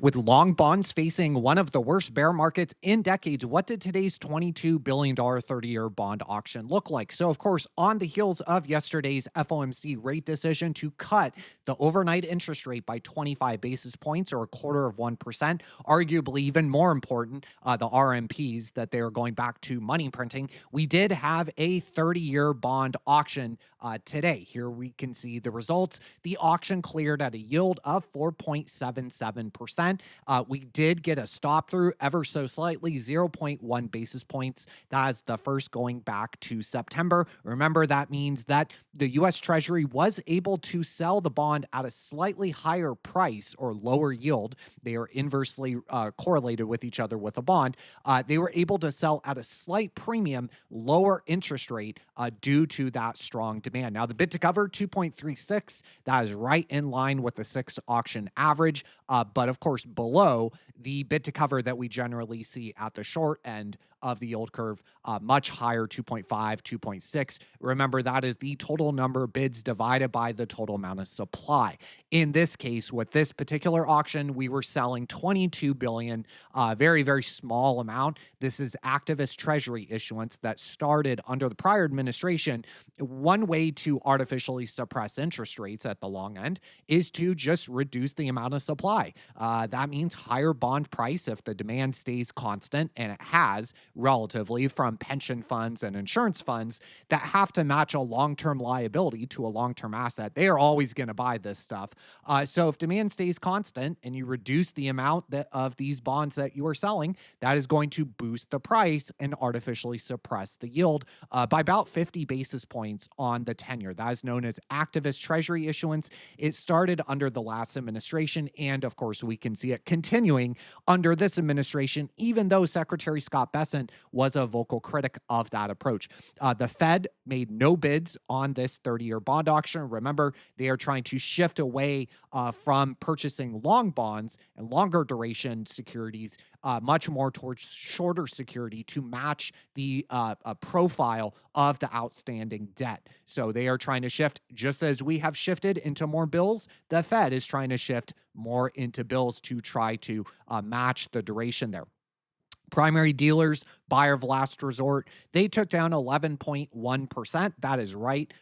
With long bonds facing one of the worst bear markets in decades, what did today's $22 billion 30-year bond auction look like? So, of course, on the heels of yesterday's FOMC rate decision to cut the overnight interest rate by 25 basis points or a quarter of 1%, arguably even more important, the RMPs that they are going back to money printing, we did have a 30-year bond auction today. Here we can see the results. The auction cleared at a yield of 4.77%. We did get a stop through ever so slightly, zero point 0.1 basis points. That is the first going back to September. Remember, that means that the US Treasury was able to sell the bond at a slightly higher price or lower yield. They are inversely correlated with each other with a bond. They were able to sell at a slight premium, lower interest rate due to that strong demand. Now, the bid to cover 2.36, that is right in line with the 6 auction average, but of course below the bid to cover that we generally see at the short end of the yield curve, much higher, 2.5, 2.6. Remember, that is the total number of bids divided by the total amount of supply. In this case, with this particular auction, we were selling 22 billion, very, very small amount. This is activist treasury issuance that started under the prior administration. One way to artificially suppress interest rates at the long end is to just reduce the amount of supply. That means higher bond price if the demand stays constant, and it has relatively from pension funds and insurance funds that have to match a long-term liability to a long-term asset. They are always going to buy this stuff. So if demand stays constant and you reduce the amount of these bonds that you are selling, that is going to boost the price and artificially suppress the yield by about 50 basis points on the 10-year. That is known as activist treasury issuance. It started under the last administration, and of course, we can see it continuing under this administration, even though Secretary Scott Bessent was a vocal critic of that approach. The Fed made no bids on this 30-year bond auction. Remember, they are trying to shift away from purchasing long bonds and longer duration securities, much more towards shorter security to match the profile of the outstanding debt. So they are trying to shift, just as we have shifted into more bills, the Fed is trying to shift more into bills to try to match the duration there. Primary dealers, buyer of last resort, they took down 11.1%. That is right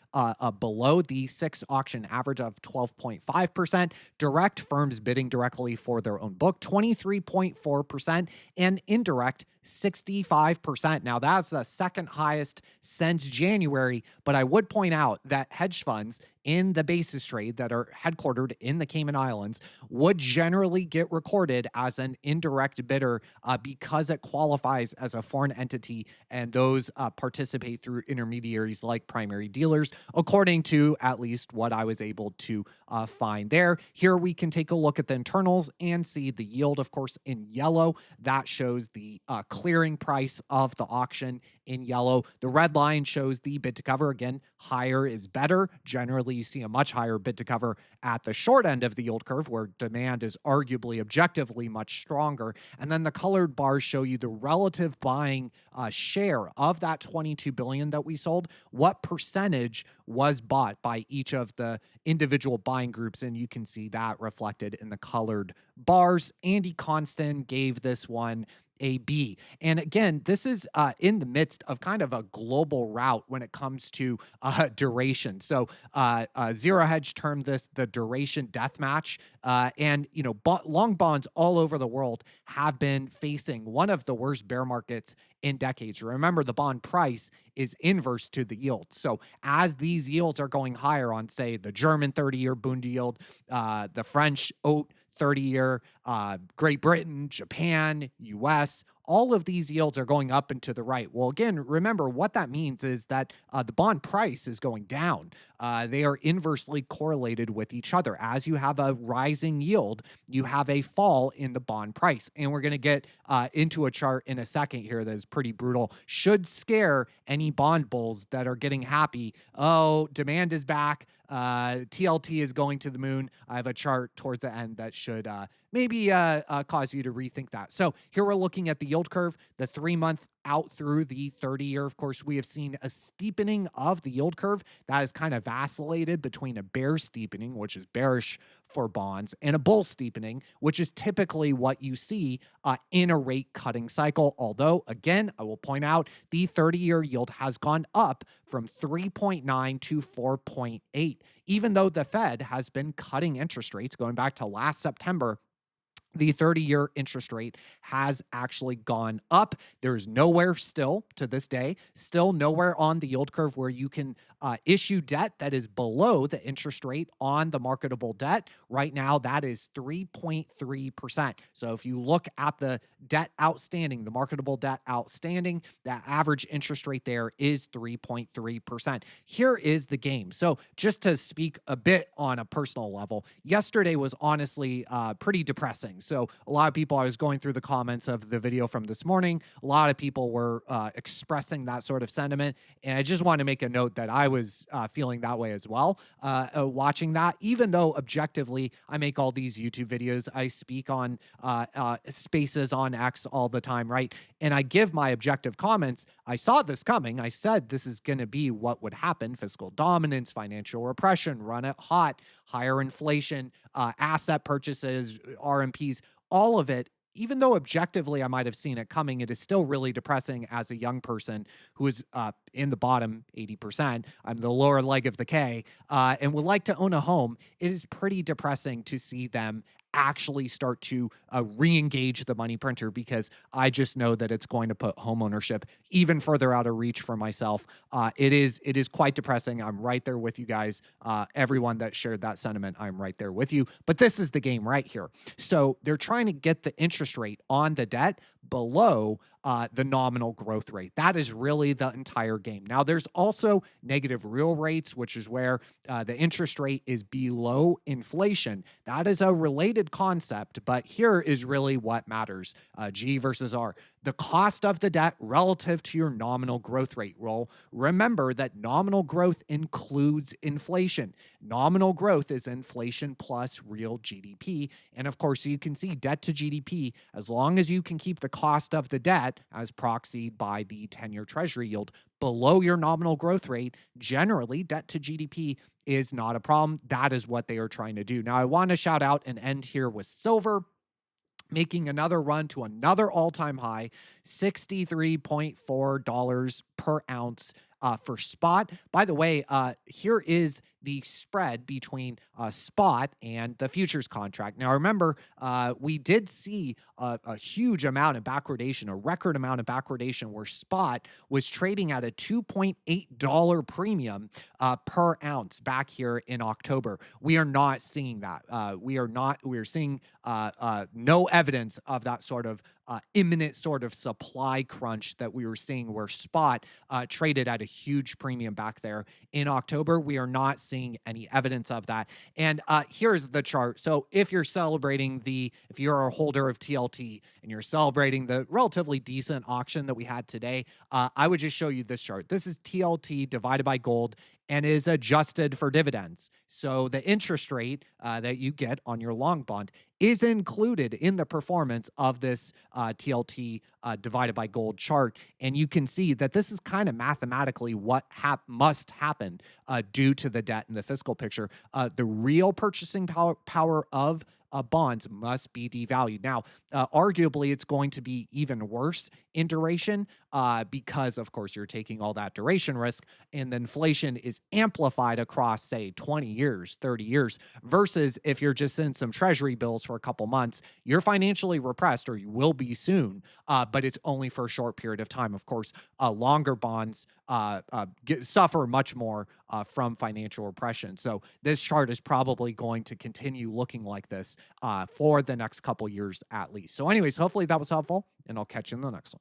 below the 6 auction average of 12.5%. Direct firms bidding directly for their own book, 23.4%, and indirect 65%. Now, that's the second highest since January, but I would point out that hedge funds in the basis trade that are headquartered in the Cayman Islands would generally get recorded as an indirect bidder because it qualifies as a foreign entity, and those participate through intermediaries like primary dealers, according to at least what I was able to find there. Here we can take a look at the internals and see the yield, of course, in yellow. That shows the clearing price of the auction in yellow. The red line shows the bid to cover. Again, higher is better. Generally, you see a much higher bid to cover at the short end of the yield curve, where demand is arguably objectively much stronger. And then the colored bars show you the relative buying share of that 22 billion that we sold. What percentage was bought by each of the individual buying groups, and you can see that reflected in the colored bars. Andy Constant gave this one a B. And again, this is in the midst of kind of a global rout when it comes to duration. So Zero Hedge termed this the duration death match. And, you know, long bonds all over the world have been facing one of the worst bear markets in decades. Remember, the bond price is inverse to the yield. So as these yields are going higher on, say, the German 30-year Bund yield, the French OAT 30-year, Great Britain, Japan, US, all of these yields are going up and to the right. Well, again, remember what that means is that the bond price is going down. They are inversely correlated with each other. As you have a rising yield, you have a fall in the bond price. And we're going to get into a chart in a second here that is pretty brutal. Should scare any bond bulls that are getting happy. Oh, demand is back. TLT is going to the moon. I have a chart towards the end that should maybe cause you to rethink that. So here we're looking at the yield curve. The 3-month out through the 30-year. Of course, we have seen a steepening of the yield curve that has kind of vacillated between a bear steepening, which is bearish for bonds, and a bull steepening, which is typically what you see in a rate cutting cycle. Although, again, I will point out the 30-year yield has gone up from 3.9 to 4.8, even though the Fed has been cutting interest rates going back to last September. The 30-year interest rate has actually gone up. There's nowhere still to this day, still nowhere on the yield curve where you can issue debt that is below the interest rate on the marketable debt. Right now, that is 3.3%. So if you look at the debt outstanding, the marketable debt outstanding, the average interest rate there is 3.3%. Here is the game. So just to speak a bit on a personal level, yesterday was honestly pretty depressing. So a lot of people, I was going through the comments of the video from this morning, a lot of people were expressing that sort of sentiment. And I just want to make a note that I was feeling that way as well, watching that, even though objectively I make all these YouTube videos, I speak on spaces on X all the time, right? And I give my objective comments. I saw this coming. I said this is going to be what would happen: fiscal dominance, financial repression, run it hot, higher inflation, asset purchases, RMPs, all of it. Even though objectively I might have seen it coming, it is still really depressing as a young person who is in the bottom 80%. I'm the lower leg of the K and would like to own a home. It is pretty depressing to see them actually start to re-engage the money printer, because I just know that it's going to put home ownership even further out of reach for myself. It is quite depressing. I'm right there with you guys. Everyone that shared that sentiment, I'm right there with you. But this is the game right here. So they're trying to get the interest rate on the debt below the nominal growth rate. That is really the entire game. Now, there's also negative real rates, which is where the interest rate is below inflation. That is a related concept, but here is really what matters. G versus R. The cost of the debt relative to your nominal growth rate. Well, remember that nominal growth includes inflation. Nominal growth is inflation plus real GDP. And of course, you can see debt to GDP, as long as you can keep the cost of the debt as proxied by the 10-year treasury yield below your nominal growth rate, generally debt to GDP is not a problem. That is what they are trying to do. Now, I want to shout out and end here with silver making another run to another all-time high, $63.4 per ounce for spot. By the way, here is the spread between spot and the futures contract. Now, remember, we did see a huge amount of backwardation, a record amount of backwardation, where spot was trading at a $2.8 premium per ounce back here in October. We are not seeing that. We are seeing no evidence of that sort of imminent sort of supply crunch that we were seeing, where spot traded at a huge premium back there in October. We are not seeing any evidence of that. And here's the chart. So if you're if you're a holder of TLT and you're celebrating the relatively decent auction that we had today, I would just show you this chart. This is TLT divided by gold and is adjusted for dividends. So the interest rate that you get on your long bond is included in the performance of this TLT divided by gold chart. And you can see that this is kind of mathematically what must happen due to the debt and the fiscal picture. The real purchasing power of bonds must be devalued. Now, arguably, it's going to be even worse in duration because, of course, you're taking all that duration risk, and the inflation is amplified across, say, 20 years, 30 years, versus if you're just in some treasury bills for a couple months, you're financially repressed, or you will be soon, but it's only for a short period of time. Of course, longer bonds suffer much more from financial repression. So this chart is probably going to continue looking like this for the next couple years at least. So anyways, hopefully that was helpful, and I'll catch you in the next one.